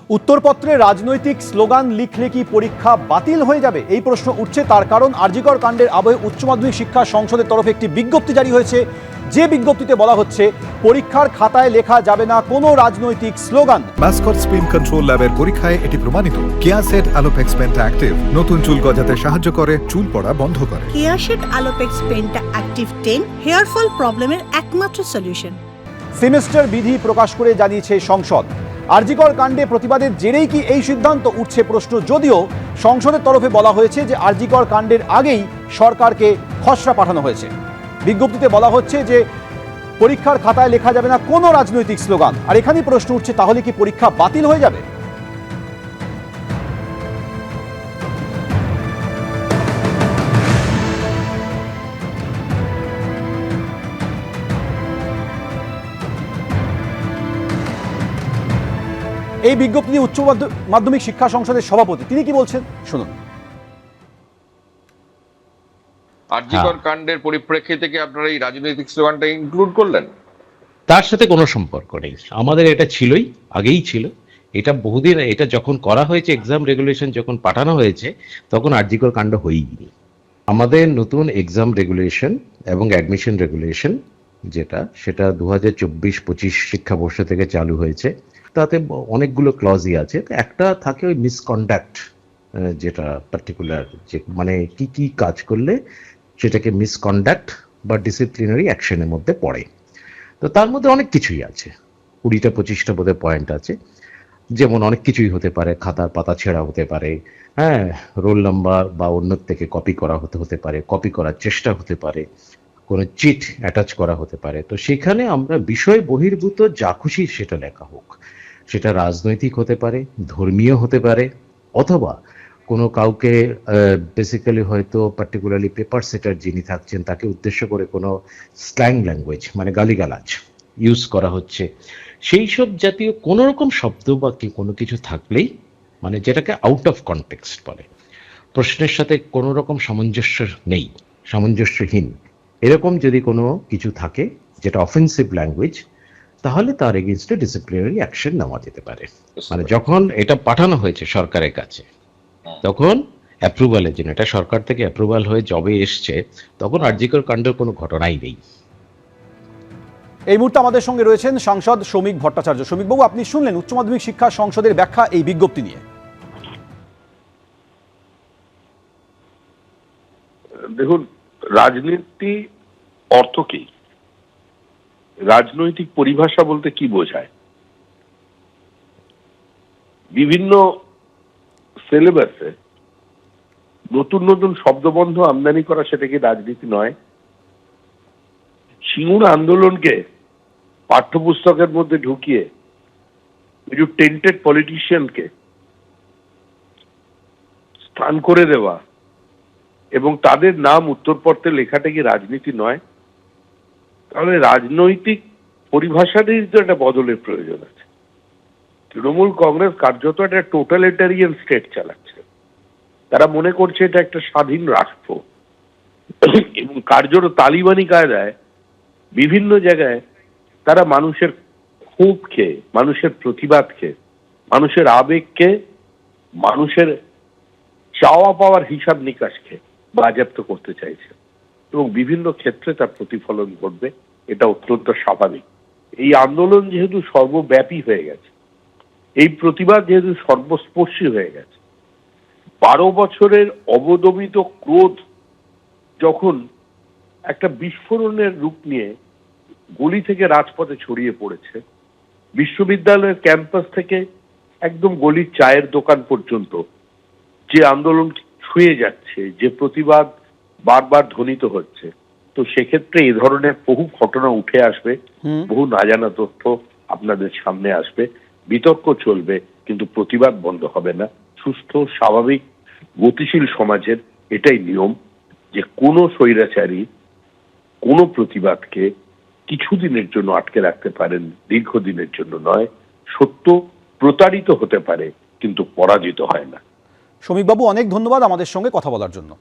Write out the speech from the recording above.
উত্তরপত্রে রাজনৈতিক স্লোগান লিখলে কি পরীক্ষা বাতিল হয়ে যাবে, এই প্রশ্ন উঠছে। তার কারণ আরজিকর কাণ্ডের আবহে উচ্চ মাধ্যমিক শিক্ষা সংসদের তরফে একটি বিজ্ঞপ্তি জারি হয়েছে। যে বিজ্ঞপ্তিতে বলা হচ্ছে পরীক্ষার খাতায় লেখা যাবে না কোনো রাজনৈতিক স্লোগান। মাসকট স্পিন কন্ট্রোল ল্যাবের পরীক্ষায় এটি প্রমাণিত। কেয়াসেট আলোপেক্স পেন্টা অ্যাক্টিভ নতুন চুল গজাতে সাহায্য করে, চুল পড়া বন্ধ করে। Keya Seth Alopex Penta active 10 hair fall প্রবলেমের একমাত্র সলিউশন। সেমেস্টার বিধি প্রকাশ করে জানিয়েছে সংসদ। আরজিকর কাণ্ডে প্রতিবাদের জেরেই কি এই সিদ্ধান্ত, উঠছে প্রশ্ন। যদিও সংসদের তরফে বলা হয়েছে যে আরজিকর কাণ্ডের আগেই সরকারকে খসড়া পাঠানো হয়েছে। বিজ্ঞপ্তিতে বলা হচ্ছে যে পরীক্ষার খাতায় লেখা যাবে না কোনো রাজনৈতিক স্লোগান। আর এখানেই প্রশ্ন উঠছে, তাহলে কি পরীক্ষা বাতিল হয়ে যাবে? এই বিজ্ঞপ্তি নিয়ে উচ্চ মাধ্যমিক শিক্ষা সংসদের সভাপতি তিনি কি বলছেন শুনুন। আরজিকর কাণ্ডের পরিপ্রেক্ষিতে কি আপনারা এই রাজনৈতিক স্লোগানটা ইনক্লুড করলেন? তার সাথে কোনো সম্পর্ক নেই, আমাদের এটা ছিলই, আগেই ছিল। এটা বহুদিন, এটা যখন করা হয়েছে, এক্সাম রেগুলেশন যখন পাঠানো হয়েছে, তখন আরজিকর কাণ্ড হয়ইনি। আমাদের নতুন এক্সাম রেগুলেশন এবং অ্যাডমিশন রেগুলেশন সেটা 2024-25 শিক্ষাবর্ষ থেকে চালু হয়েছে। তাতে অনেকগুলো ক্লজই আছে। একটা থাকে ওই মিসকন্ডাক্ট, যেটা পার্টিকুলার, যে মানে কি কি কাজ করলে সেটাকে মিসকন্ডাক্ট বা ডিসিপ্লিনারি অ্যাকশনের মধ্যে পড়ে। তো তার মধ্যে অনেক কিছুই আছে, 20-25টা বোধহয় পয়েন্ট আছে। যেমন অনেক কিছুই হতে পারে, খাতার পাতা ছেঁড়া হতে পারে, রোল নাম্বার বা অন্য থেকে কপি করা হতে পারে, কপি করার চেষ্টা হতে পারে, কোনো চিট অ্যাটাচ করা হতে পারে। তো সেখানে আমরা বিষয় বহির্ভূত যা খুশি সেটা লেখা হোক, সেটা রাজনৈতিক হতে পারে, ধর্মীয় হতে পারে, অথবা কোনো কাউকে বেসিক্যালি হয়তো পার্টিকুলারলি পেপার সেটার যিনি থাকছেন তাকে উদ্দেশ্য করে কোনো স্ল্যাং ল্যাঙ্গুয়েজ মানে গালিগালাজ ইউজ করা হচ্ছে, সেই সব জাতীয় কোনো রকম শব্দ বা কোনো কিছু থাকলেই, মানে যেটাকে আউট অফ কনটেক্সট বলে, প্রশ্নের সাথে কোনো রকম সামঞ্জস্য নেই, সামঞ্জস্যহীন, এরকম যদি কোনো কিছু থাকে যেটা অফেন্সিভ ল্যাঙ্গুয়েজ, তাহলে তার এগেইনস্টে ডিসিপ্লিনারি অ্যাকশন নেওয়া যেতে পারে। মানে যখন এটা পাঠানো হয়েছে সরকারের কাছে, তখন অ্যাপ্রুভালের জন্য, এটা সরকার থেকে অ্যাপ্রুভাল হয়ে জবে এসছে, তখন আরজিকর কাণ্ডের কোনো ঘটনাই নেই। এই মুহূর্তে আমাদের সঙ্গে রয়েছেন সাংসদ শ্রমিক ভট্টাচার্য। শ্রমিক বাবু, আপনি শুনলেন উচ্চ মাধ্যমিক শিক্ষা সংসদের ব্যাখ্যা এই বিজ্ঞপ্তি নিয়ে। দেখুন, রাজনীতি অর্থ কি, রাজনৈতিক পরিভাষা বলতে কি বোঝায়? বিভিন্ন সিলেবাসে নতুন নতুন শব্দবন্ধ আমদানি করা, সেটা কি রাজনীতি নয়? সিঙ্গুর আন্দোলনকে পাঠ্যপুস্তকের মধ্যে ঢুকিয়ে কিছু টেন্টেড পলিটিশিয়ানকে স্থান করে দেওয়া এবং তাদের নাম উত্তরপত্রে লেখাটা কি রাজনীতি নয়? তাহলে রাজনৈতিক পরিভাষারই তো একটা বদলের প্রয়োজন আছে। তৃণমূল কংগ্রেস কার্যত একটা টোটালিটারিয়ান স্টেট চালাচ্ছে। তারা মনে করছে এটা একটা স্বাধীন রাষ্ট্র এবং কার্যত তালিবানি কায়দায় বিভিন্ন জায়গায় তারা মানুষের ক্ষোভকে, মানুষের প্রতিবাদকে, মানুষের আবেগকে, মানুষের চাওয়া পাওয়ার হিসাব নিকাশকে বাজেয়াপ্ত করতে চাইছে এবং বিভিন্ন ক্ষেত্রে তার প্রতিফলন ঘটবে। এটা অত্যন্ত স্বাভাবিক। এই আন্দোলন যেহেতু সর্বব্যাপী হয়ে গেছে, এই প্রতিবাদ যেহেতু সর্বস্পর্শী হয়ে গেছে, 12 বছরের অবদমিত ক্রোধ যখন একটা বিস্ফোরণের রূপ নিয়ে গলি থেকে রাজপথে ছড়িয়ে পড়েছে, বিশ্ববিদ্যালয়ের ক্যাম্পাস থেকে একদম গলির চায়ের দোকান পর্যন্ত যে আন্দোলন ছুঁয়ে যাচ্ছে, যে প্রতিবাদ বারবার ধ্বনিত হচ্ছে, তো সেক্ষেত্রে এই ধরনের বহু ঘটনা উঠে আসবে, বহু না জানা তথ্য আপনাদের সামনে আসবে, বিতর্ক চলবে, কিন্তু প্রতিবাদ বন্ধ হবে না। সুস্থ, স্বাভাবিক, গতিশীল সমাজের এটাই নিয়ম যে কোনো স্বৈরাচারী কোনো প্রতিবাদকে কিছুদিনের জন্য আটকে রাখতে পারেন, দীর্ঘদিনের জন্য নয়। সত্য প্রতারিত হতে পারে, কিন্তু পরাজিত হয় না। শ্রমিকবাবু, অনেক ধন্যবাদ আমাদের সঙ্গে কথা বলার জন্য।